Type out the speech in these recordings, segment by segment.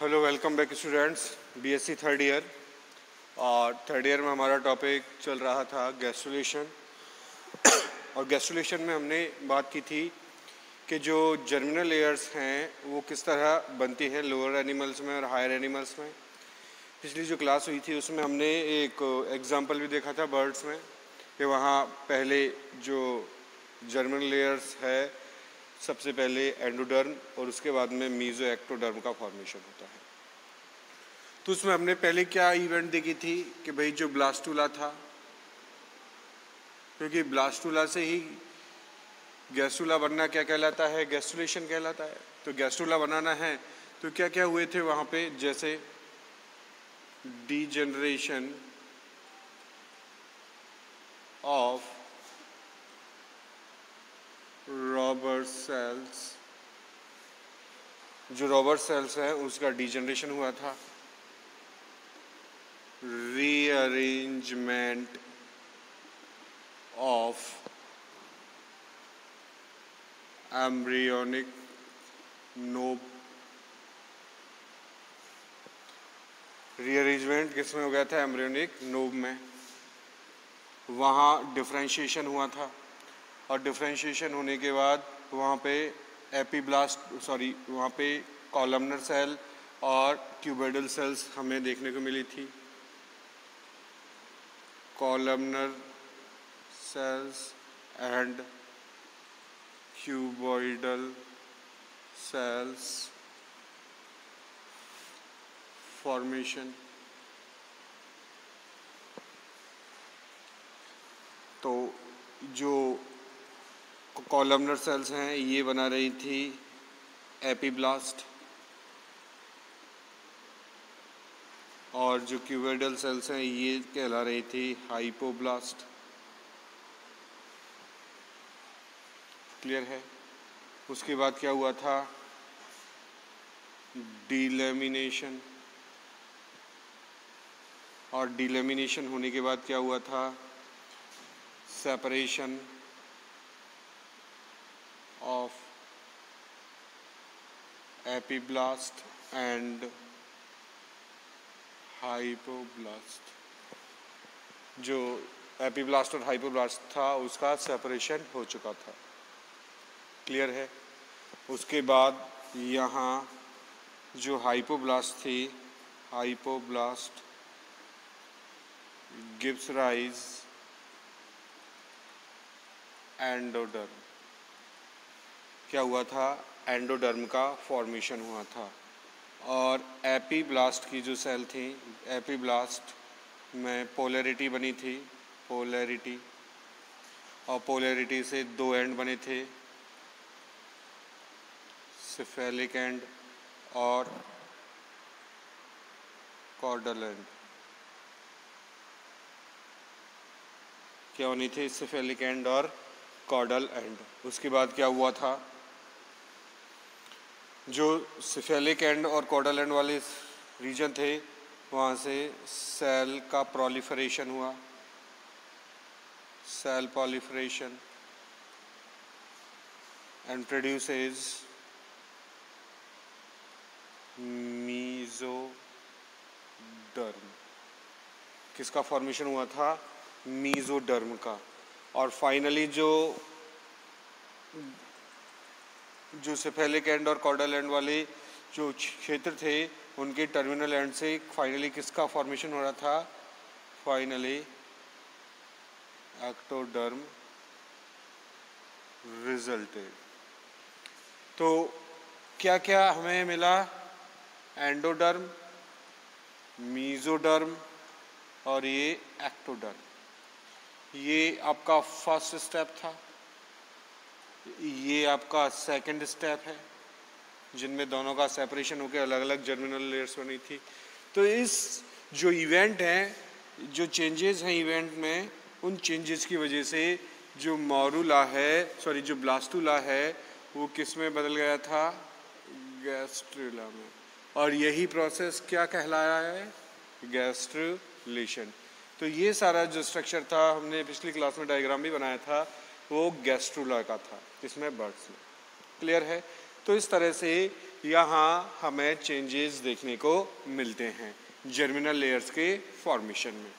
Hello, welcome back students. BSc third year और third year में हमारा टॉपिक चल रहा था गैस्ट्रुलेशन। और गैस्ट्रुलेशन में हमने बात की थी कि जो जर्मिनल लेयर्स हैं वो किस तरह बनती हैं लोअर एनिमल्स में और हायर एनिमल्स में। पिछली जो क्लास हुई थी उसमें हमने एक एग्जांपल भी देखा था बर्ड्स में कि वहाँ पहले जो जर्मिनल लेयर्स है सबसे पहले एंडोडर्म और उसके बाद में मीजो एक्टोडर्म का फॉर्मेशन होता है। तो उसमें हमने पहले क्या इवेंट देखी थी कि भाई जो ब्लास्टुला था, क्योंकि ब्लास्टुला से ही गैस्ट्रुला बनना क्या कहलाता है, गैस्ट्रुलेशन कहलाता है। तो गैस्ट्रुला बनाना है तो क्या क्या हुए थे वहाँ पे, जैसे डीजेनरेशन ऑफ रॉबर सेल्स, जो रॉबर सेल्स है उसका डीजनरेशन हुआ था। Rearrangement of embryonic knob, rearrangement किस में हो गया था, एम्ब्रियोनिक नोब में। वहाँ डिफरेंशिएशन हुआ था और डिफरेंशिएशन होने के बाद वहाँ पे वहाँ पे कॉलमनर सेल और क्यूबोइडल सेल्स हमें देखने को मिली थी। Columnar cells and cuboidal cells formation. तो जो कॉलमनर सेल्स हैं ये बना रही थी एपीब्लास्ट और जो क्यूबोइडल सेल्स हैं ये कहला रही थी हाइपोब्लास्ट। क्लियर है। उसके बाद क्या हुआ था, डिलेमिनेशन, और डिलेमिनेशन होने के बाद क्या हुआ था, separation of epiblast and hypoblast. जो एपीब्लास्ट और हाइपोब्लास्ट था उसका सेपरेशन हो चुका था। क्लियर है। उसके बाद यहाँ जो हाइपोब्लास्ट थी, हाइपोब्लास्ट गिव्स राइज एंडोडर्म। क्या हुआ था, एंडोडर्म का फॉर्मेशन हुआ था। और एपीब्लास्ट की जो सेल थी, एपीब्लास्ट में पोलैरिटी बनी थी, पोलैरिटी, और पोलैरिटी से दो एंड बने थे, सिफेलिक एंड और कॉर्डल एंड। क्या होनी थी, सिफेलिक एंड और कॉर्डल एंड। उसके बाद क्या हुआ था, जो सिफेलिक एंड और कॉर्डल एंड वाले रीजन थे वहाँ से सेल का प्रोलिफरेशन हुआ, cell proliferation and produces mesoderm. किसका फॉर्मेशन हुआ था, मीजोडर्म का। और फाइनली जो सिफेलिक एंड और कॉर्डल एंड वाले जो क्षेत्र थे उनके टर्मिनल एंड से फाइनली किसका फॉर्मेशन हो रहा था, फाइनली एक्टोडर्म रिजल्टेड। तो क्या क्या हमें मिला, एंडोडर्म, मीजोडर्म और ये एक्टोडर्म। ये आपका फर्स्ट स्टेप था, ये आपका सेकंड स्टेप है, जिनमें दोनों का सेपरेशन होकर अलग अलग जर्मिनल लेयर्स बनी थी। तो इस जो इवेंट हैं, जो चेंजेस हैं इवेंट में, उन चेंजेस की वजह से जो मॉरूला है, जो ब्लास्टुला है वो किस में बदल गया था, गैस्ट्रुला में। और यही प्रोसेस क्या कहलाया है, गैस्ट्रुलेशन। तो ये सारा जो स्ट्रक्चर था, हमने पिछली क्लास में डायग्राम भी बनाया था, वो गैस्ट्रुला का था, इसमें बर्ड्स में। क्लियर है। तो इस तरह से यहाँ हमें चेंजेस देखने को मिलते हैं जर्मिनल लेयर्स के फॉर्मेशन में।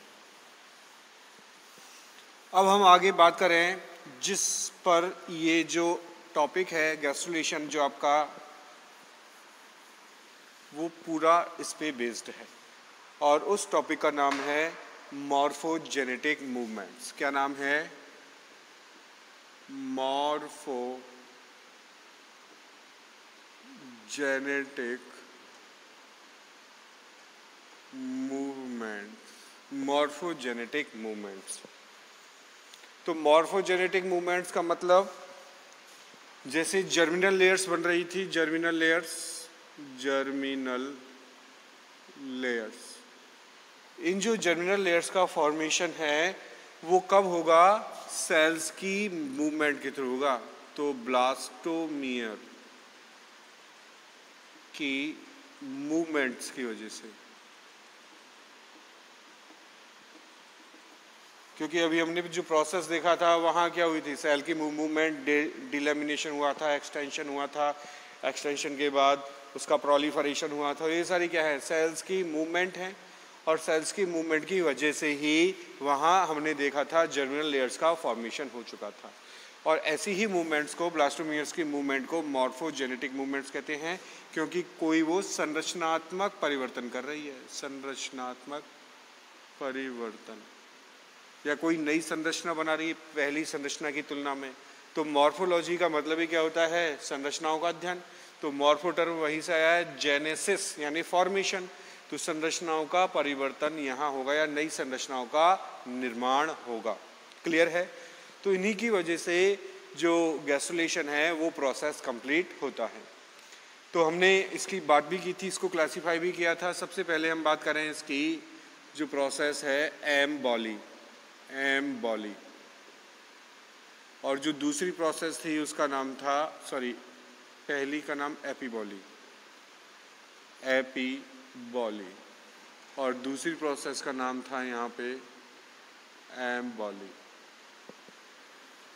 अब हम आगे बात करें जिस पर ये जो टॉपिक है गैस्ट्रुलेशन जो आपका वो पूरा इस पे बेस्ड है, और उस टॉपिक का नाम है मॉर्फोजेनेटिक मूवमेंट्स। क्या नाम है? Morphogenetic movements. Morphogenetic movements. तो मॉर्फोजेनेटिक मूवमेंट्स का मतलब जैसे जर्मिनल लेयर्स बन रही थी, जर्मिनल लेयर्स, इन जो जर्मिनल लेयर्स का फॉर्मेशन है वो कब होगा? सेल्स की मूवमेंट के थ्रू होगा। तो ब्लास्टोमियर की मूवमेंट्स की वजह से, क्योंकि अभी हमने जो प्रोसेस देखा था वहाँ क्या हुई थी? सेल की मूवमेंट, डिलेमिनेशन हुआ था, एक्सटेंशन हुआ था, एक्सटेंशन के बाद उसका प्रोलिफरेशन हुआ था। ये सारी क्या है? सेल्स की मूवमेंट है, और सेल्स की मूवमेंट की वजह से ही वहाँ हमने देखा था जर्मिनल लेयर्स का फॉर्मेशन हो चुका था। और ऐसी ही मूवमेंट्स को, ब्लास्टोमियर्स की मूवमेंट को मॉर्फोजेनेटिक मूवमेंट्स कहते हैं, क्योंकि कोई वो संरचनात्मक परिवर्तन कर रही है, संरचनात्मक परिवर्तन, या कोई नई संरचना बना रही है पहली संरचना की तुलना में। तो मॉर्फोलॉजी का मतलब ही क्या होता है? संरचनाओं का अध्ययन। तो मॉर्फो टर्म वहीं से आया है, जेनेसिस यानी फॉर्मेशन। तो संरचनाओं का परिवर्तन यहाँ होगा या नई संरचनाओं का निर्माण होगा। क्लियर है? तो इन्हीं की वजह से जो गैस्ट्रुलेशन है वो प्रोसेस कंप्लीट होता है। तो हमने इसकी बात भी की थी, इसको क्लासीफाई भी किया था। सबसे पहले हम बात करें इसकी जो प्रोसेस है एम्बॉली, और जो दूसरी प्रोसेस थी उसका नाम था, पहली का नाम एपीबॉली, और दूसरी प्रोसेस का नाम था यहाँ पे एम्बॉली।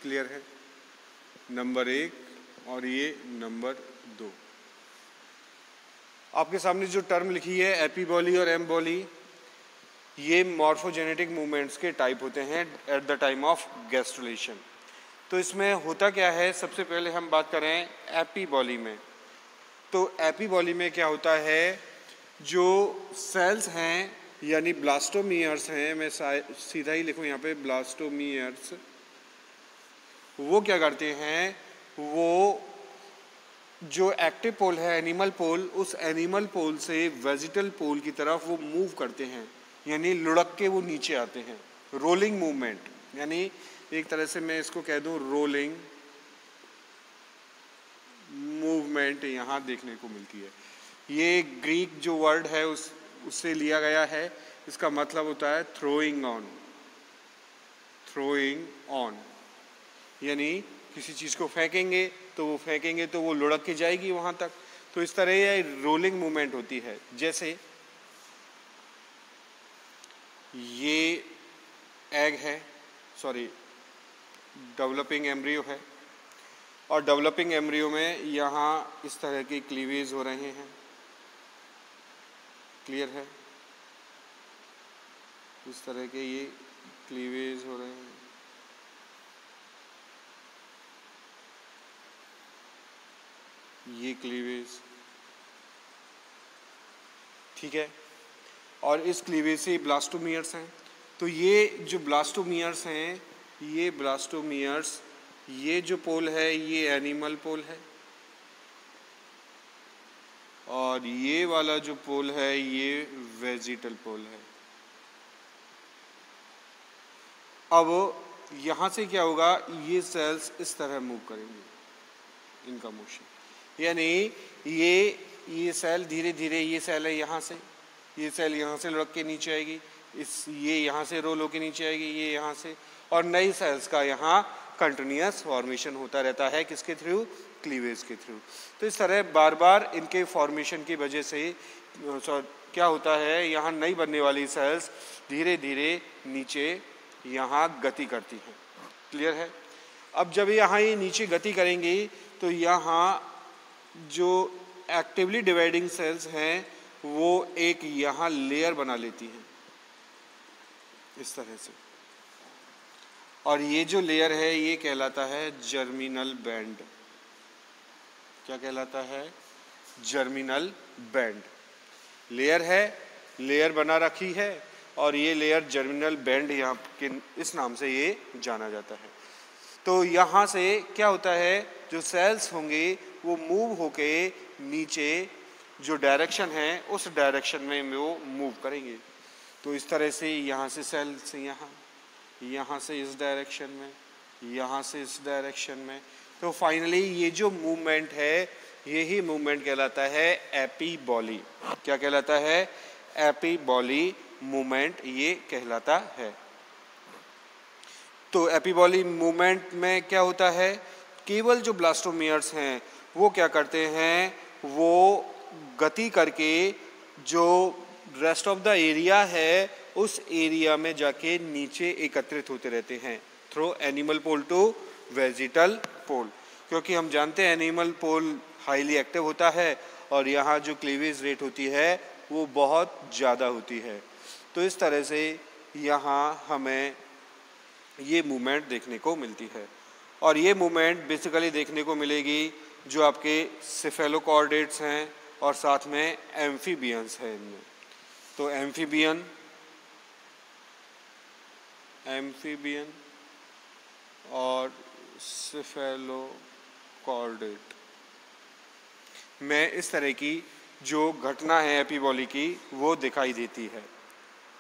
क्लियर है? नंबर 1 और ये नंबर 2। आपके सामने जो टर्म लिखी है एपीबॉली और एम्बॉली, ये मॉर्फोजेनेटिक मूवमेंट्स के टाइप होते हैं at the time of gastrulation. तो इसमें होता क्या है? सबसे पहले हम बात करें एपीबॉली में। तो एपीबॉली में क्या होता है? जो सेल्स हैं यानी ब्लास्टोमियर्स हैं, मैं सीधा ही लिखूं यहाँ पे ब्लास्टोमियर्स, वो क्या करते हैं? वो जो एक्टिव पोल है एनिमल पोल, उस एनिमल पोल से वेजिटल पोल की तरफ वो मूव करते हैं, यानी लुढ़क के वो नीचे आते हैं। रोलिंग मूवमेंट, यानी एक तरह से मैं इसको कह दूं रोलिंग मूवमेंट यहाँ देखने को मिलती है। ये ग्रीक जो वर्ड है उससे लिया गया है। इसका मतलब होता है थ्रोइंग ऑन, यानी किसी चीज़ को फेंकेंगे तो वो लुढ़क के जाएगी वहाँ तक। तो इस तरह ये रोलिंग मूवमेंट होती है। जैसे ये एग है, डेवलपिंग एम्ब्रियो है, और डेवलपिंग एम्ब्रियो में यहाँ इस तरह के क्लीवेज हो रहे हैं। क्लियर है? इस तरह के ये क्लीवेज हो रहे हैं। ये क्लीवेज, ठीक है। और इस क्लीवेज से ब्लास्टोमियर्स हैं। तो ये जो ब्लास्टोमियर्स हैं, ये जो पोल है ये एनिमल पोल है, और ये वाला जो पोल है ये वेजिटल पोल है। अब यहाँ से क्या होगा? ये सेल्स इस तरह मूव करेंगे, इनका मोशन, यानी ये सेल धीरे धीरे, ये सेल है यहाँ से, ये सेल यहाँ से लुढ़क के नीचे आएगी, ये यहाँ से रोल होके नीचे आएगी, ये यहाँ से, और नई सेल्स का यहाँ कंटिन्यूअस फॉर्मेशन होता रहता है। किसके थ्रू? क्लीवेज के थ्रू। तो इस तरह बार बार इनके फॉर्मेशन की वजह से क्या होता है? यहाँ नई बनने वाली सेल्स धीरे धीरे नीचे यहाँ गति करती हैं। क्लियर है? अब जब यहाँ ये नीचे गति करेंगी तो यहाँ जो एक्टिवली डिवाइडिंग सेल्स हैं वो एक यहाँ लेयर बना लेती हैं इस तरह से, और ये जो लेयर है ये कहलाता है जर्मिनल बैंड। क्या कहलाता है? Germinal band. लेयर है, लेयर बना रखी है, और ये लेयर जर्मिनल बैंड यहाँ के इस नाम से ये जाना जाता है। तो यहाँ से क्या होता है, जो सेल्स होंगे वो मूव होके नीचे जो डायरेक्शन है उस डायरेक्शन में वो मूव करेंगे। तो इस तरह से यहाँ से सेल्स यहाँ, यहाँ से इस डायरेक्शन में, यहाँ से इस डायरेक्शन में, तो फाइनली ये जो मूवमेंट है यही मूवमेंट कहलाता है एपीबॉली। क्या कहलाता है? एपीबॉली मूवमेंट ये कहलाता है। तो एपीबॉली मूवमेंट में क्या होता है, केवल जो ब्लास्टोमियर्स हैं वो क्या करते हैं, वो गति करके जो रेस्ट ऑफ द एरिया है उस एरिया में जाके नीचे एकत्रित होते रहते हैं through animal pole to vegetal pole, क्योंकि हम जानते हैं एनिमल पोल हाईली एक्टिव होता है और यहाँ जो क्लीवेज रेट होती है वो बहुत ज़्यादा होती है। तो इस तरह से यहाँ हमें ये मूवमेंट देखने को मिलती है, और ये मूवमेंट बेसिकली देखने को मिलेगी जो आपके सेफेलोकॉर्डेट्स हैं और साथ में एम्फीबियंस हैं इनमें। तो एम्फीबियन और सेफेलोकॉर्डेट में इस तरह की जो घटना है एपीबॉली की वो दिखाई देती है।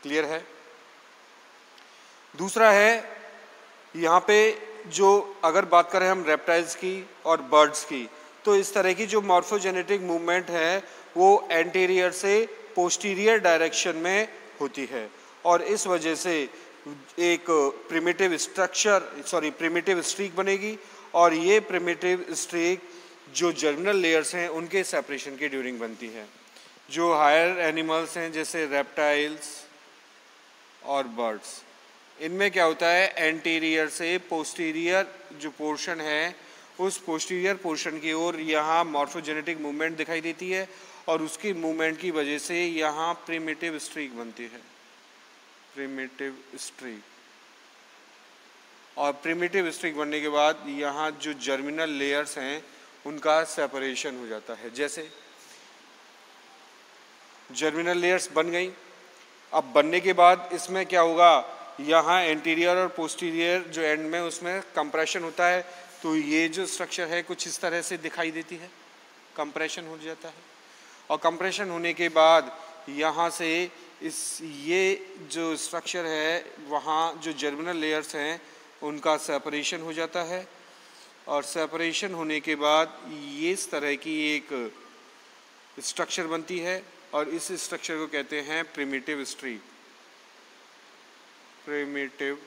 क्लियर है? दूसरा है यहाँ पे जो अगर बात करें हम रेप्टाइल्स की और बर्ड्स की, तो इस तरह की जो मॉर्फोजेनेटिक मूवमेंट है वो एंटीरियर से पोस्टीरियर डायरेक्शन में होती है, और इस वजह से एक प्रिमिटिव स्ट्रीक बनेगी, और ये प्रिमिटिव स्ट्रीक जो जर्मिनल लेयर्स हैं उनके सेपरेशन के ड्यूरिंग बनती है। जो हायर एनिमल्स हैं जैसे रेप्टाइल्स और बर्ड्स, इनमें क्या होता है, एंटीरियर से पोस्टीरियर जो पोर्शन है उस पोस्टीरियर पोर्शन की ओर यहाँ मॉर्फोजेनेटिक मूवमेंट दिखाई देती है, और उसकी मूवमेंट की वजह से यहाँ प्रिमिटिव स्ट्रीक बनती है, प्रिमिटिव स्ट्रीक। और प्रिमिटिव स्ट्रीक बनने के बाद यहाँ जो जर्मिनल लेयर्स हैं उनका सेपरेशन हो जाता है। जैसे जर्मिनल लेयर्स बन गई, अब बनने के बाद इसमें क्या होगा, यहाँ एंटीरियर और पोस्टीरियर जो एंड में उसमें कंप्रेशन होता है, तो ये जो स्ट्रक्चर है कुछ इस तरह से दिखाई देती है, कंप्रेशन हो जाता है, और कंप्रेशन होने के बाद यहाँ से ये जो स्ट्रक्चर है वहाँ जो जर्मिनल लेयर्स हैं उनका सेपरेशन हो जाता है, और सेपरेशन होने के बाद ये इस तरह की एक स्ट्रक्चर बनती है, और इस स्ट्रक्चर को कहते हैं प्रिमिटिव स्ट्रीक। प्रिमिटिव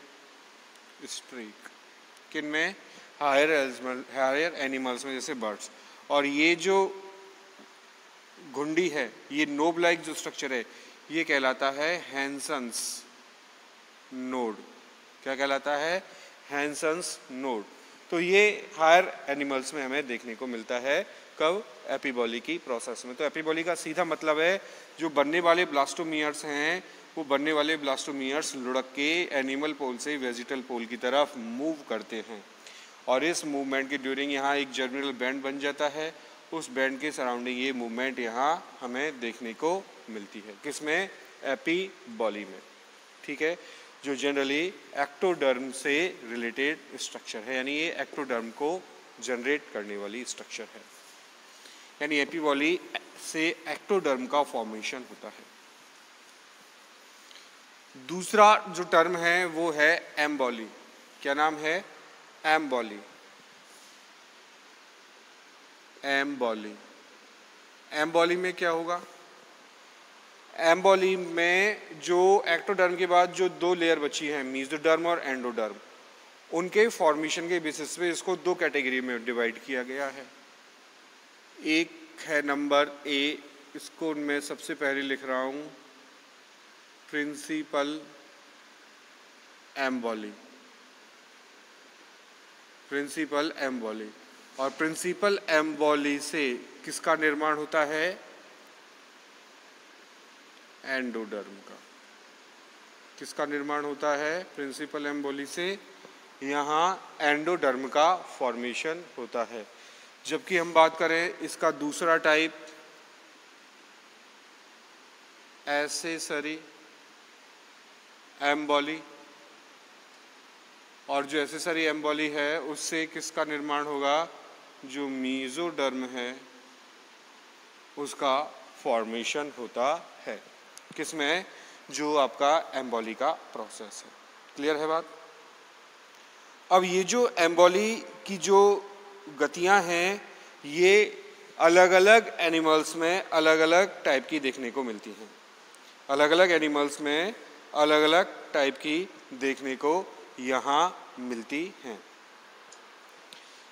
स्ट्रीक किन में? हायर एनिमल्स में जैसे बर्ड्स। और ये जो घुंडी है, ये नोब लाइक जो स्ट्रक्चर है, ये कहलाता है हैंसन्स नोड। क्या कहलाता है? Hansen's node. तो ये हायर एनिमल्स में हमें देखने को मिलता है, कब? एपीबॉली की प्रोसेस में। तो एपीबॉली का सीधा मतलब है जो बनने वाले ब्लास्टोमियर्स हैं वो बनने वाले ब्लास्टोमियर्स लुढ़क के एनिमल पोल से वेजिटल पोल की तरफ मूव करते हैं, और इस मूवमेंट के ड्यूरिंग यहाँ एक जर्मिनल बैंड बन जाता है। उस बैंड के सराउंडिंग ये मूवमेंट यहाँ हमें देखने को मिलती है। किसमें? एपीबॉली में। ठीक है, जो जनरली एक्टोडर्म से रिलेटेड स्ट्रक्चर है, यानी ये एक्टोडर्म को जनरेट करने वाली स्ट्रक्चर है, यानी एपीबॉली से एक्टोडर्म का फॉर्मेशन होता है। दूसरा जो टर्म है वो है एम्बॉली। क्या नाम है? एम्बॉली। एम्बॉली। एम्बॉली में क्या होगा? एम्बॉली में जो एक्टोडर्म के बाद जो दो लेयर बची हैं, मेसोडर्म और एंडोडर्म, उनके फॉर्मेशन के बेसिस पे इसको दो कैटेगरी में डिवाइड किया गया है। एक है नंबर ए, इसको मैं सबसे पहले लिख रहा हूँ प्रिंसिपल एम्बॉली। प्रिंसिपल एम्बॉली। और प्रिंसिपल एम्बोली से किसका निर्माण होता है? एंडोडर्म का। किसका निर्माण होता है? प्रिंसिपल एम्बोली से यहाँ एंडोडर्म का फॉर्मेशन होता है। जबकि हम बात करें इसका दूसरा टाइप एसेसरी एम्बोली, और जो एसेसरी एम्बोली है उससे किसका निर्माण होगा? जो मीजोडर्म है उसका फॉर्मेशन होता है। किसमें? जो आपका एम्बोली का प्रोसेस है। क्लियर है बात? अब ये जो एम्बोली की जो गतियां हैं ये अलग अलग एनिमल्स में अलग अलग टाइप की देखने को मिलती हैं। अलग अलग एनिमल्स में अलग अलग टाइप की देखने को यहाँ मिलती हैं।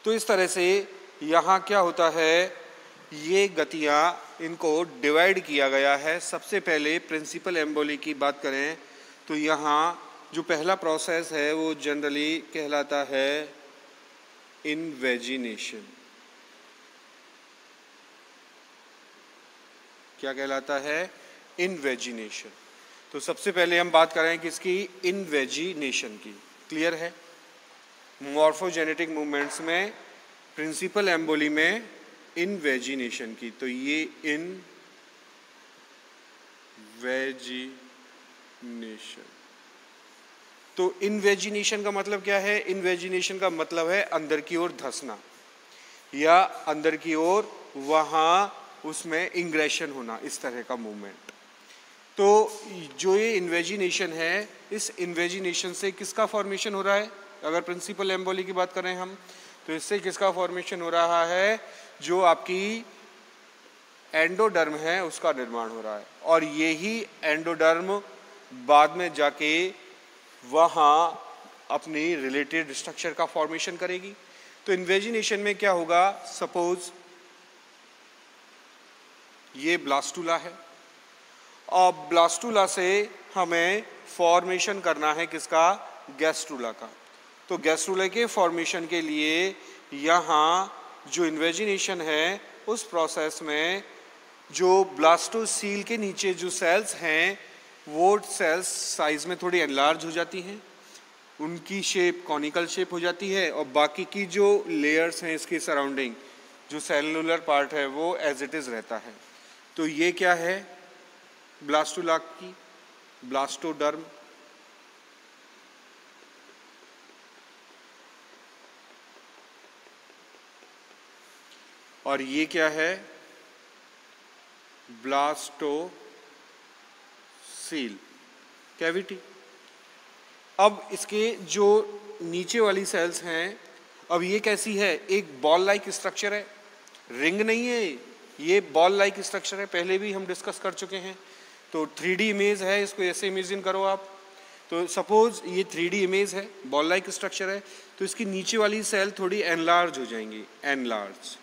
तो इस तरह से यहाँ क्या होता है, ये गतियाँ इनको डिवाइड किया गया है। सबसे पहले प्रिंसिपल एम्बोली की बात करें तो यहाँ जो पहला प्रोसेस है वो जनरली कहलाता है इनवेजिनेशन। क्या कहलाता है? इनवेजिनेशन। तो सबसे पहले हम बात करें किसकी? इनवेजिनेशन की। क्लियर है? मॉर्फोजेनेटिक मूवमेंट्स में प्रिंसिपल एम्बोली में इनवेजिनेशन की। तो ये इनवेजिनेशन। तो इनवेजिनेशन का मतलब क्या है? इनवेजिनेशन का मतलब है अंदर की ओर धंसना या अंदर की ओर वहाँ उसमें इंग्रेशन होना, इस तरह का मूवमेंट। तो जो ये इन्वेजिनेशन है, इस इन्वेजिनेशन से किसका फॉर्मेशन हो रहा है? अगर प्रिंसिपल एम्बोली की बात करें हम तो इससे किसका फॉर्मेशन हो रहा है? जो आपकी एंडोडर्म है उसका निर्माण हो रहा है। और यही एंडोडर्म बाद में जाके वहाँ अपनी रिलेटेड स्ट्रक्चर का फॉर्मेशन करेगी। तो इन्वेजिनेशन में क्या होगा? सपोज ये ब्लास्टुला है और ब्लास्टुला से हमें फॉर्मेशन करना है किसका? गैस्ट्रुला का। तो गैस्ट्रुला के फॉर्मेशन के लिए यहाँ जो इन्वेजिनेशन है उस प्रोसेस में जो ब्लास्टोसील के नीचे जो सेल्स हैं वो सेल्स साइज में थोड़ी एनलार्ज हो जाती हैं, उनकी शेप कॉनिकल शेप हो जाती है, और बाकी की जो लेयर्स हैं इसके सराउंडिंग जो सेलुलर पार्ट है वो एज इट इज़ रहता है। तो ये क्या है? ब्लास्टुला की ब्लास्टोडर्म। और ये क्या है? Blastocoel cavity. अब इसके जो नीचे वाली सेल्स हैं, अब ये कैसी है? एक बॉल लाइक स्ट्रक्चर है, रिंग नहीं है, ये बॉल लाइक स्ट्रक्चर है। पहले भी हम डिस्कस कर चुके हैं। तो 3D इमेज है, इसको ऐसे इमेजिन करो आप। तो सपोज ये 3D इमेज है, बॉल लाइक स्ट्रक्चर है, तो इसकी नीचे वाली सेल थोड़ी एनलार्ज हो जाएंगी, एनलार्ज।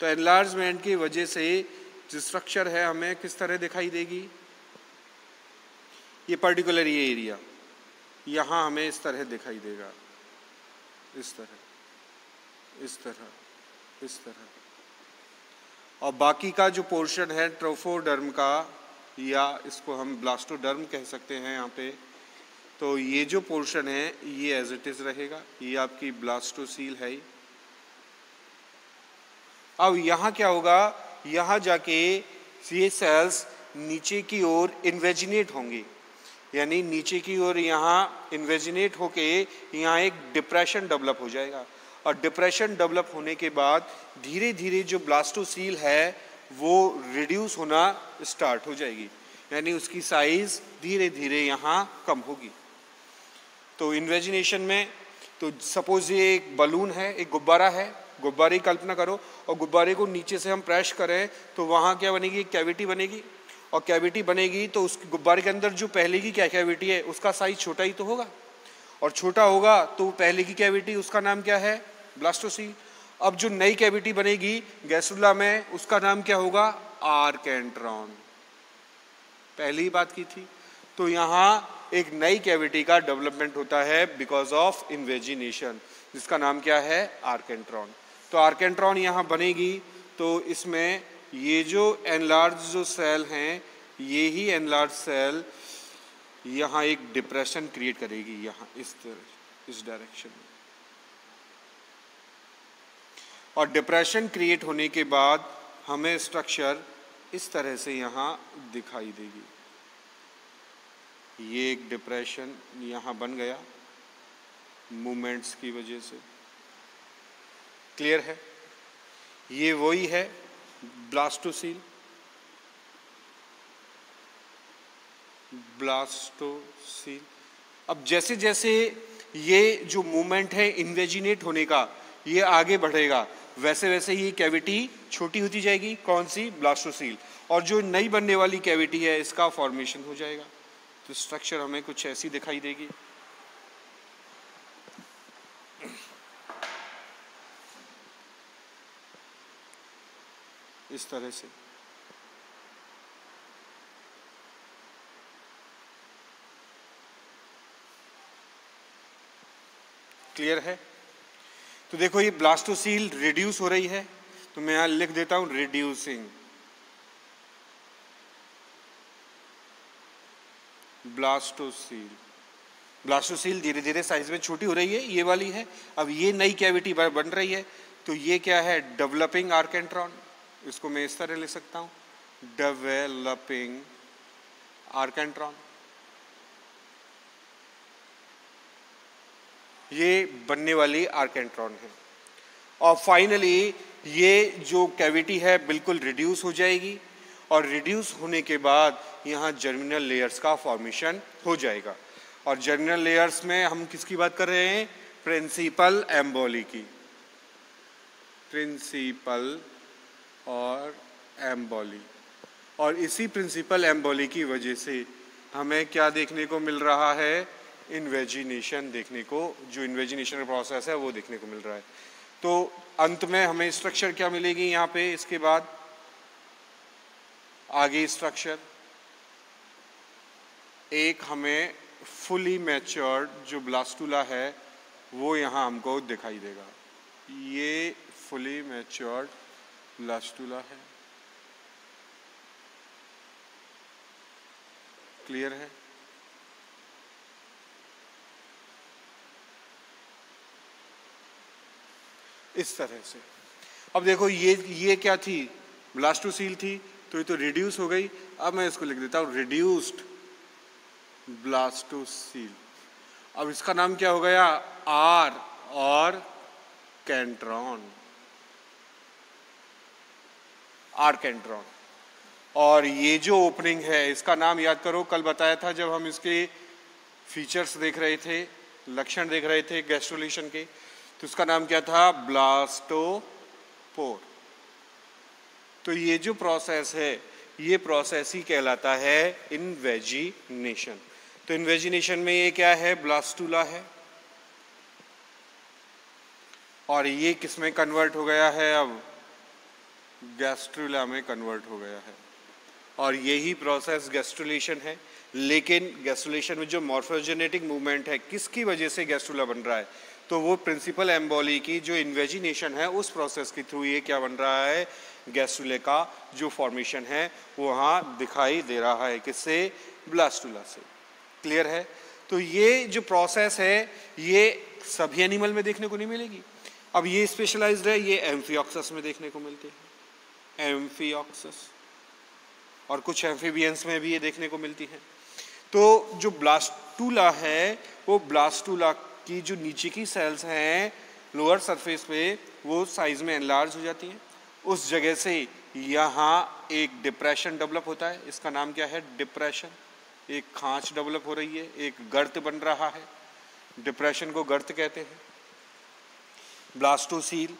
तो एनलार्जमेंट की वजह से जो स्ट्रक्चर है हमें किस तरह दिखाई देगी? ये पर्टिकुलर ये एरिया यहाँ हमें इस तरह दिखाई देगा, इस तरह, इस तरह, इस तरह। और बाकी का जो पोर्शन है ट्रोफोडर्म का, या इसको हम ब्लास्टोडर्म कह सकते हैं यहाँ पे, तो ये जो पोर्शन है ये एज इट इज रहेगा। ये आपकी ब्लास्टोसील है। अब यहाँ क्या होगा? यहाँ जाके ये सेल्स नीचे की ओर इन्वेजिनेट होंगी, यानी नीचे की ओर यहाँ इन्वेजिनेट होके यहाँ एक डिप्रेशन डेवलप हो जाएगा। और डिप्रेशन डेवलप होने के बाद धीरे धीरे जो ब्लास्टोसील है वो रिड्यूस होना स्टार्ट हो जाएगी, यानी उसकी साइज धीरे धीरे यहाँ कम होगी। तो इन्वेजिनेशन में तो सपोज ये एक बलून है, एक गुब्बारा है, गुब्बारे की कल्पना करो, और गुब्बारे को नीचे से हम प्रेस करें तो वहाँ क्या बनेगी? कैविटी बनेगी। और कैविटी बनेगी तो उस गुब्बारे के अंदर जो पहले की क्या कैविटी है उसका साइज छोटा ही तो होगा, और छोटा होगा तो पहले की कैविटी उसका नाम क्या है? ब्लास्टोसील। अब जो नई कैविटी बनेगी गैस्ट्रुला में उसका नाम क्या होगा? आर्केंट्रॉन। पहली ही बात की थी। तो यहाँ एक नई कैविटी का डेवलपमेंट होता है बिकॉज ऑफ इन्वेजिनेशन। जिसका नाम क्या है, आर्केंट्रॉन। तो आर्केंट्रॉन यहाँ बनेगी तो इसमें ये जो एनलार्ज जो सेल हैं, ये ही एनलार्ज सेल यहाँ एक डिप्रेशन क्रिएट करेगी, यहाँ इस डायरेक्शन में। और डिप्रेशन क्रिएट होने के बाद हमें स्ट्रक्चर इस तरह से यहाँ दिखाई देगी। ये एक डिप्रेशन यहाँ बन गया मूवमेंट्स की वजह से। क्लियर है? ये वही है ब्लास्टोसील। ब्लास्टोसील। अब जैसे जैसे ये जो मूवमेंट है इन्वेजिनेट होने का, ये आगे बढ़ेगा, वैसे वैसे ही कैविटी छोटी होती जाएगी। कौन सी? ब्लास्टोसील। और जो नई बनने वाली कैविटी है इसका फॉर्मेशन हो जाएगा। तो स्ट्रक्चर हमें कुछ ऐसी दिखाई देगी। इस तरह से। क्लियर है? तो देखो ये ब्लास्टोसील रिड्यूस हो रही है, तो मैं यहां लिख देता हूं रिड्यूसिंग। ब्लास्टोसील। ब्लास्टोसील धीरे धीरे साइज में छोटी हो रही है, ये वाली है। अब ये नई कैविटी बन रही है, तो ये क्या है? डेवलपिंग आर्केंट्रॉन। इसको मैं इस तरह लिख सकता हूं, डेवलपिंग आर्केंट्रॉन। ये बनने वाली आर्केंट्रॉन है। और फाइनली ये जो कैविटी है बिल्कुल रिड्यूस हो जाएगी, और रिड्यूस होने के बाद यहाँ जर्मिनल लेयर्स का फॉर्मेशन हो जाएगा। और जर्मिनल लेयर्स में हम किसकी बात कर रहे हैं? प्रिंसिपल एम्बोली की। प्रिंसिपल और एम्बोली। और इसी प्रिंसिपल एम्बोली की वजह से हमें क्या देखने को मिल रहा है? इन्वेजिनेशन देखने को, जो इन्वेजिनेशन का प्रोसेस है वो देखने को मिल रहा है। तो अंत में हमें स्ट्रक्चर क्या मिलेगी यहाँ पे? इसके बाद आगे स्ट्रक्चर एक हमें फुली मैच्योर्ड जो ब्लास्टुला है वो यहाँ हमको दिखाई देगा। ये फुली मैच्योर्ड ब्लास्टुला है। क्लियर है? इस तरह से। अब देखो ये क्या थी? ब्लास्टोसील थी, तो ये तो रिड्यूस हो गई। अब मैं इसको लिख देता हूं रिड्यूस्ड ब्लास्टोसील। अब इसका नाम क्या हो गया? आर और कैंट्रॉन। आर्केंट्रॉन। और ये जो ओपनिंग है इसका नाम याद करो, कल बताया था जब हम इसके फीचर्स देख रहे थे, लक्षण देख रहे थे गैस्ट्रुलेशन के, तो इसका नाम क्या था? ब्लास्टोपोर। तो ये जो प्रोसेस है ये प्रोसेस ही कहलाता है इन्वेजिनेशन। तो इन्वेजिनेशन में ये क्या है? ब्लास्टुला है। और ये किस में कन्वर्ट हो गया है? अब गैस्ट्रुला में कन्वर्ट हो गया है। और यही प्रोसेस गैस्ट्रुलेशन है। लेकिन गैस्ट्रुलेशन में जो मॉर्फोजेनेटिक मूवमेंट है, किसकी वजह से गैस्ट्रुला बन रहा है? तो वो प्रिंसिपल एम्बोली की जो इन्वेजिनेशन है उस प्रोसेस के थ्रू ये क्या बन रहा है? गैस्ट्रुले का जो फॉर्मेशन है वो वहाँ दिखाई दे रहा है। किससे? ब्लास्टुला से। क्लियर है? तो ये जो प्रोसेस है ये सभी एनिमल में देखने को नहीं मिलेगी। अब ये स्पेशलाइज्ड है, ये एम्फिऑक्सस में देखने को मिलती है। एम्फिऑक्सस। और कुछ एम्फीबियंस में भी ये देखने को मिलती है। तो जो ब्लास्टुला है वो ब्लास्टुला की जो नीचे की सेल्स हैं लोअर सरफेस पे, वो साइज में एनलार्ज हो जाती हैं। उस जगह से यहाँ एक डिप्रेशन डेवलप होता है। इसका नाम क्या है? डिप्रेशन। एक खांच डेवलप हो रही है, एक गर्त बन रहा है। डिप्रेशन को गर्त कहते हैं। ब्लास्टोसील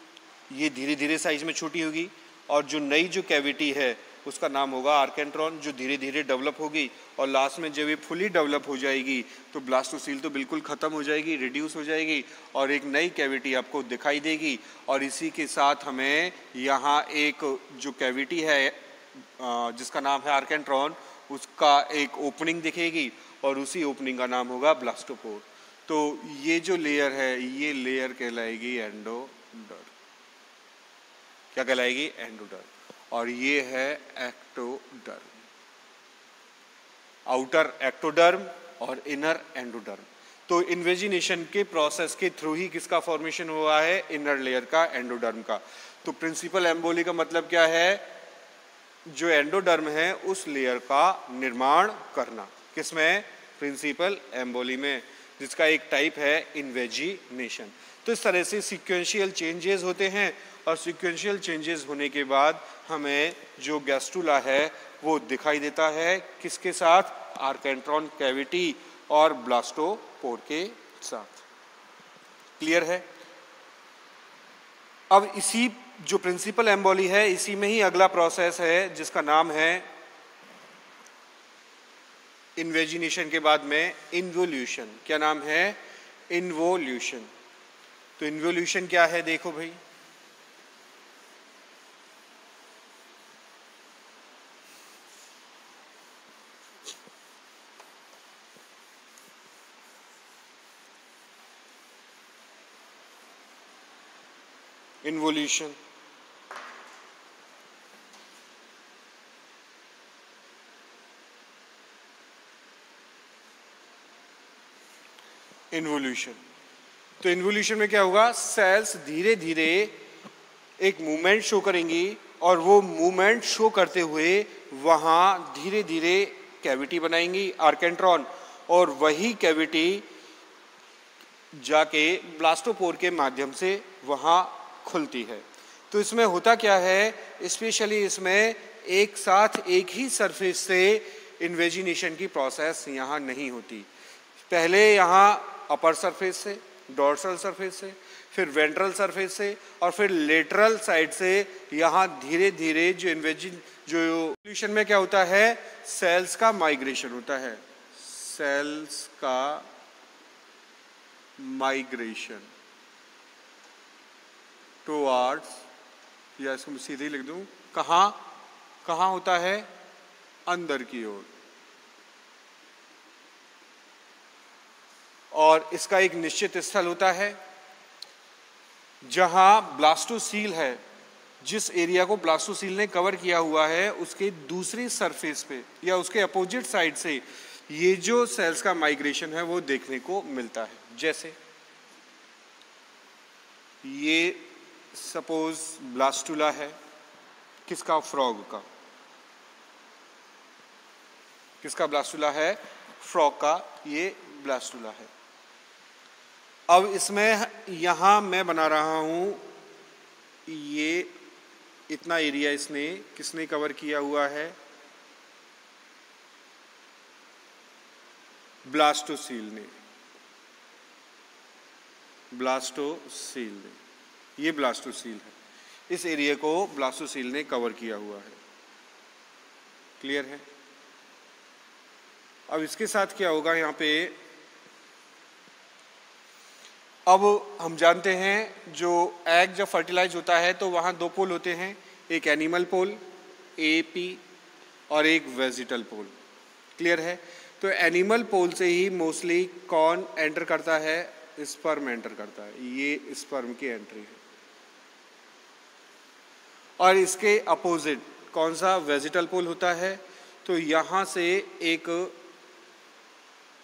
ये धीरे धीरे साइज में छोटी होगी, और जो नई जो कैविटी है उसका नाम होगा आर्केंट्रॉन, जो धीरे धीरे डेवलप होगी। और लास्ट में जब ये फुली डेवलप हो जाएगी तो ब्लास्टोसील तो बिल्कुल ख़त्म हो जाएगी, रिड्यूस हो जाएगी, और एक नई कैविटी आपको दिखाई देगी। और इसी के साथ हमें यहाँ एक जो कैविटी है जिसका नाम है आर्केंट्रॉन, उसका एक ओपनिंग दिखेगी, और उसी ओपनिंग का नाम होगा ब्लास्टोपोर। तो ये जो लेयर है ये लेयर कहलाएगी एंडोडर्म। क्या कहलाएगी? एंडोडर्म। और ये है एक्टोडर्म, आउटर एक्टोडर्म और इनर एंडोडर्म। तो इन्वेजिनेशन के प्रोसेस के थ्रू ही किसका फॉर्मेशन हुआ है? इनर लेयर का, एंडोडर्म का। तो प्रिंसिपल एम्बोली का मतलब क्या है? जो एंडोडर्म है उस लेयर का निर्माण करना। किसमें? प्रिंसिपल एम्बोली में, जिसका एक टाइप है इन्वेजिनेशन। तो इस तरह से सीक्वेंशियल चेंजेस होते हैं और सीक्वेंशियल चेंजेस होने के बाद हमें जो गैस्ट्रुला है वो दिखाई देता है किसके साथ? आर्केंट्रॉन कैविटी और ब्लास्टोपोर के साथ। क्लियर है? अब इसी जो प्रिंसिपल एम्बोली है इसी में ही अगला प्रोसेस है जिसका नाम है इन्वेजिनेशन के बाद में इन्वोल्यूशन। क्या नाम है? इन्वोल्यूशन। तो इन्वोल्यूशन क्या है? देखो भाई, इन्वोल्यूशन इन्वोल्यूशन। तो इन्वोल्यूशन में क्या होगा? सेल्स धीरे धीरे एक मूवमेंट शो करेंगी और वो मूवमेंट शो करते हुए वहाँ धीरे धीरे कैविटी बनाएंगी आर्केंट्रॉन, और वही कैविटी जाके ब्लास्टोपोर के माध्यम से वहाँ खुलती है। तो इसमें होता क्या है? स्पेशली इसमें एक साथ एक ही सरफेस से इन्वेजिनेशन की प्रोसेस यहाँ नहीं होती। पहले यहाँ अपर सरफेस से, डोर्सल सरफेस से, फिर वेंट्रल सरफेस से और फिर लेटरल साइड से यहाँ धीरे धीरे जो इन्वेजिनेशन में क्या होता है? सेल्स का माइग्रेशन होता है। सेल्स का माइग्रेशन टुवर्ड्स, या इसको मैं सीधे ही लिख दूं, कहाँ होता है? अंदर की ओर। और इसका एक निश्चित स्थल होता है जहां ब्लास्टोसील है, जिस एरिया को ब्लास्टोसील ने कवर किया हुआ है उसके दूसरी सरफेस पे या उसके अपोजिट साइड से ये जो सेल्स का माइग्रेशन है वो देखने को मिलता है। जैसे ये सपोज ब्लास्टुला है, किसका? फ्रॉग का। किसका ब्लास्टुला है? फ्रॉग का। ये ब्लास्टुला है। अब इसमें यहां मैं बना रहा हूं, ये इतना एरिया इसने किसने कवर किया हुआ है? ब्लास्टोसील ने। ब्लास्टोसील ने, ये ब्लास्टोसील है, इस एरिया को ब्लास्टोसील ने कवर किया हुआ है। क्लियर है? अब इसके साथ क्या होगा यहाँ पे? अब हम जानते हैं जो एग जब फर्टिलाइज होता है तो वहाँ दो पोल होते हैं, एक एनिमल पोल AP और एक वेजिटल पोल। क्लियर है? तो एनिमल पोल से ही मोस्टली कौन एंटर करता है? स्पर्म एंटर करता है। ये स्पर्म की एंट्री है। और इसके अपोजिट कौन सा? वेजिटल पोल होता है। तो यहाँ से एक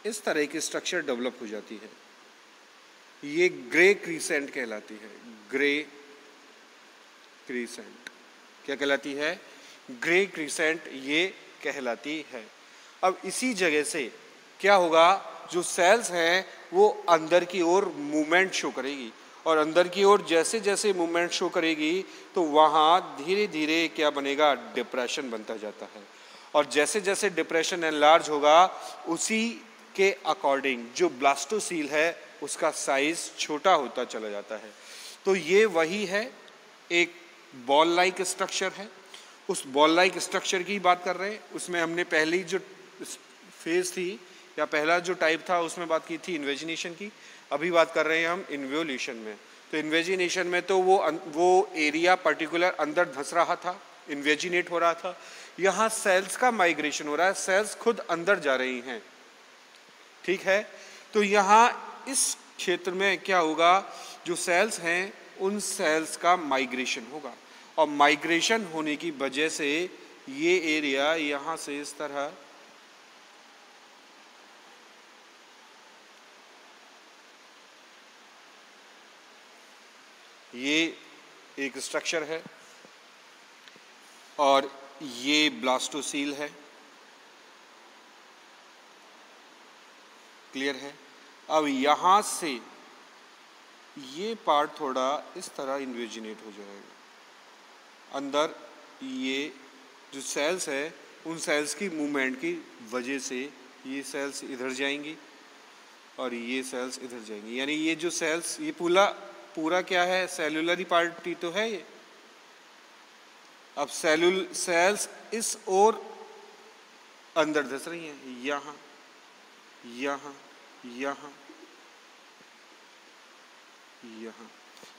इस तरह की स्ट्रक्चर डेवलप हो जाती है, ये ग्रे क्रीसेंट कहलाती है। ग्रे क्रीसेंट क्या कहलाती है? ग्रे क्रीसेंट ये कहलाती है। अब इसी जगह से क्या होगा? जो सेल्स हैं वो अंदर की ओर मूवमेंट शो करेगी, और अंदर की ओर जैसे जैसे मूवमेंट शो करेगी तो वहाँ धीरे धीरे क्या बनेगा? डिप्रेशन बनता जाता है। और जैसे जैसे डिप्रेशन एनलार्ज होगा उसी के अकॉर्डिंग जो ब्लास्टोसील है उसका साइज छोटा होता चला जाता है। तो ये वही है, एक बॉल लाइक स्ट्रक्चर है। उस बॉल लाइक स्ट्रक्चर की बात कर रहे हैं। उसमें हमने पहली जो फेज थी या पहला जो टाइप था उसमें बात की थी इन्वेजिनेशन की। अभी बात कर रहे हैं हम इन्वोल्यूशन में। तो इन्वेजिनेशन में तो वो एरिया पर्टिकुलर अंदर धंस रहा था, इन्वेजिनेट हो रहा था। यहाँ सेल्स का माइग्रेशन हो रहा है, सेल्स खुद अंदर जा रही हैं। ठीक है? तो यहाँ इस क्षेत्र में क्या होगा, जो सेल्स हैं उन सेल्स का माइग्रेशन होगा, और माइग्रेशन होने की वजह से ये एरिया यहाँ से इस तरह ये एक स्ट्रक्चर है और ये ब्लास्टोसील है। क्लियर है। अब यहाँ से ये पार्ट थोड़ा इस तरह इन्वेजिनेट हो जाएगा अंदर। ये जो सेल्स है उन सेल्स की मूवमेंट की वजह से ये सेल्स इधर जाएंगी और ये सेल्स इधर जाएंगी, यानी ये जो सेल्स, ये पूरा क्या है, सेलुलरी पार्टी तो है ये। अब सेल्स इस ओर अंदर धस रही हैं, यहाँ यहाँ यहाँ यहाँ,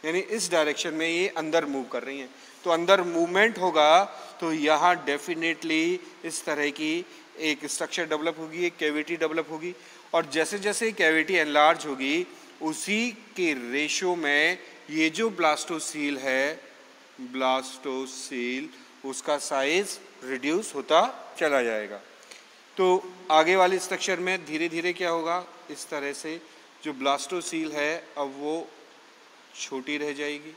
यानी इस डायरेक्शन में ये अंदर मूव कर रही हैं। तो अंदर मूवमेंट होगा तो यहाँ डेफिनेटली इस तरह की एक स्ट्रक्चर डेवलप होगी, एक कैविटी डेवलप होगी, और जैसे जैसे कैविटी एनलार्ज होगी उसी के रेशो में ये जो ब्लास्टोसील है, ब्लास्टोसील, उसका साइज रिड्यूस होता चला जाएगा। तो आगे वाले स्ट्रक्चर में धीरे धीरे क्या होगा, इस तरह से जो ब्लास्टोसील है अब वो छोटी रह जाएगी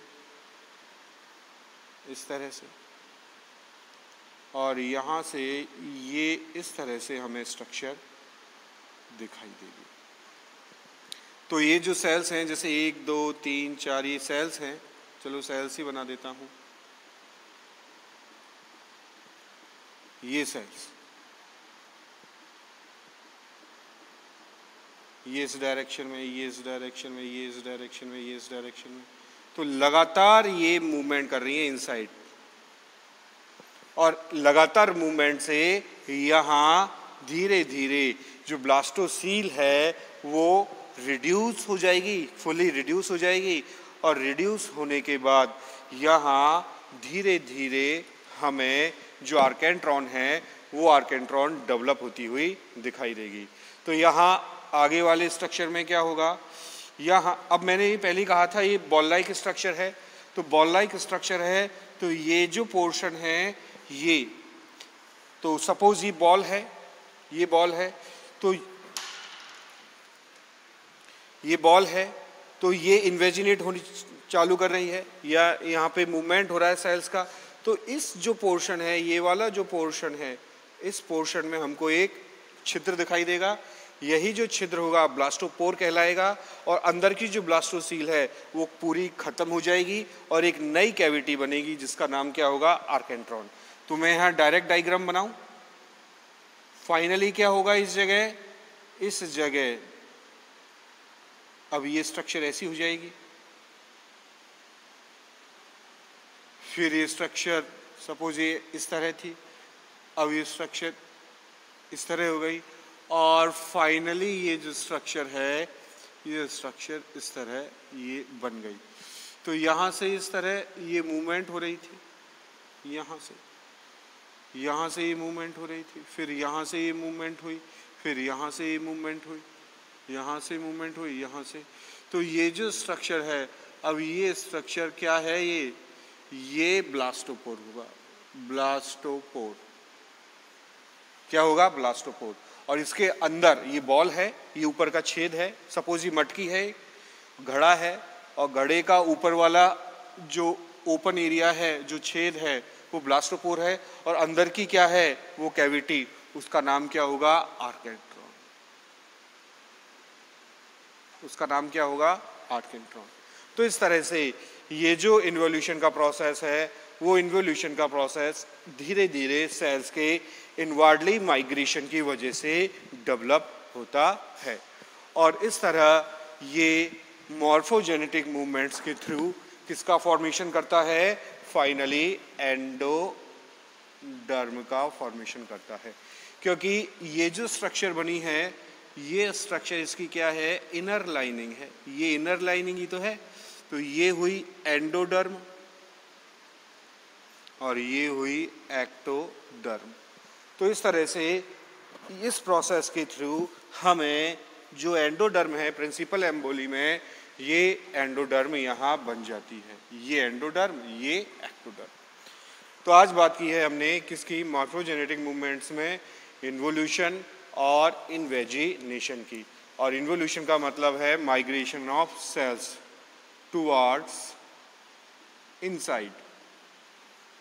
इस तरह से, और यहाँ से ये इस तरह से हमें स्ट्रक्चर दिखाई देगी। तो ये जो सेल्स हैं, जैसे 1 2 3 4 ये सेल्स हैं, चलो सेल्स ही बना देता हूँ। ये सेल्स ये इस डायरेक्शन में, ये इस डायरेक्शन में, ये इस डायरेक्शन में, ये इस डायरेक्शन में, तो लगातार ये मूवमेंट कर रही है इनसाइड, और लगातार मूवमेंट से यहाँ धीरे धीरे जो ब्लास्टोसील है वो रिड्यूस हो जाएगी, फुली रिड्यूस हो जाएगी, और रिड्यूस होने के बाद यहाँ धीरे धीरे हमें जो आर्केंट्रॉन है वो आर्केंट्रॉन डेवलप होती हुई दिखाई देगी। तो यहाँ आगे वाले स्ट्रक्चर में क्या होगा, यहाँ अब मैंने ये पहले कहा था ये बॉल लाइक स्ट्रक्चर है, तो बॉल लाइक स्ट्रक्चर है तो ये जो पोर्शन है ये, तो सपोज ये बॉल है, ये बॉल है, तो ये बॉल है, तो ये इन्वेजिनेट होनी चालू कर रही है या यहाँ पे मूवमेंट हो रहा है सेल्स का, तो इस जो पोर्शन है, ये वाला जो पोर्शन है, इस पोर्शन में हमको एक छिद्र दिखाई देगा, यही जो छिद्र होगा ब्लास्टोपोर कहलाएगा, और अंदर की जो ब्लास्टोसील है वो पूरी खत्म हो जाएगी और एक नई कैविटी बनेगी जिसका नाम क्या होगा, आर्केंट्रॉन। तो मैं यहाँ डायरेक्ट डायग्राम बनाऊं, फाइनली क्या होगा इस जगह अब ये स्ट्रक्चर ऐसी हो जाएगी, फिर ये स्ट्रक्चर सपोज ये इस तरह थी, अब ये स्ट्रक्चर इस तरह हो गई, और फाइनली ये जो स्ट्रक्चर है, ये स्ट्रक्चर इस तरह ये बन गई। तो यहाँ से इस तरह ये मूवमेंट हो रही थी, यहाँ से ये मूवमेंट हो रही थी, फिर यहाँ से ये मूवमेंट हुई, फिर यहाँ से ये मूवमेंट हुई, यहाँ से मूवमेंट हुई, यहाँ से। तो ये जो स्ट्रक्चर है, अब ये स्ट्रक्चर क्या है, ये ब्लास्टोपोर होगा, ब्लास्टोपोर क्या होगा, ब्लास्टोपोर। और इसके अंदर ये बॉल है, ये ऊपर का छेद है, सपोज ये मटकी है, घड़ा है, और घड़े का ऊपर वाला जो ओपन एरिया है, जो छेद है, वो ब्लास्टोपोर है, और अंदर की क्या है, वो कैविटी, उसका नाम क्या होगा, आर्केंट्रॉन। उसका नाम क्या होगा, आर्केंट्रॉन। तो इस तरह से ये जो इन्वोल्यूशन का प्रोसेस है, वो इन्वोल्यूशन का प्रोसेस धीरे धीरे सेल्स के इनवर्डली माइग्रेशन की वजह से डेवलप होता है, और इस तरह ये मॉर्फोजेनेटिक मूवमेंट्स के थ्रू किसका फॉर्मेशन करता है, फाइनली एंडोडर्म का फॉर्मेशन करता है। क्योंकि ये जो स्ट्रक्चर बनी है, ये स्ट्रक्चर इसकी क्या है, इनर लाइनिंग है, ये इनर लाइनिंग ही तो है। तो ये हुई एंडोडर्म और ये हुई एक्टोडर्म। तो इस तरह से इस प्रोसेस के थ्रू हमें जो एंडोडर्म है प्रिंसिपल एम्बोली में, ये एंडोडर्म यहाँ बन जाती है, ये एंडोडर्म, ये एक्टोडर्म। तो आज बात की है हमने किसकी, मॉर्फोजेनेटिक मूवमेंट्स में इन्वोल्यूशन और इनवेजिनेशन की। और इन्वोल्यूशन का मतलब है migration of cells towards inside,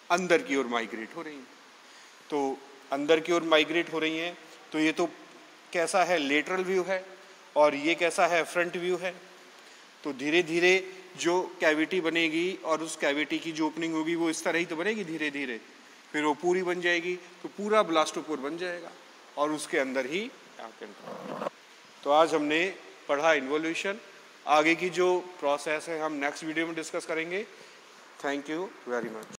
अंदर की ओर माइग्रेट हो रही हैं। तो अंदर की ओर माइग्रेट हो रही हैं, तो ये तो कैसा है, लेटरल व्यू है, और ये कैसा है, फ्रंट व्यू है। तो धीरे धीरे जो कैविटी बनेगी और उस कैविटी की जो ओपनिंग होगी वो इस तरह ही तो बनेगी धीरे धीरे, फिर वो पूरी बन जाएगी, तो पूरा ब्लास्टोपोर बन जाएगा और उसके अंदर ही आप एंटर। तो आज हमने पढ़ा इन्वोल्यूशन। आगे की जो प्रोसेस है हम नेक्स्ट वीडियो में डिस्कस करेंगे। Thank you very much.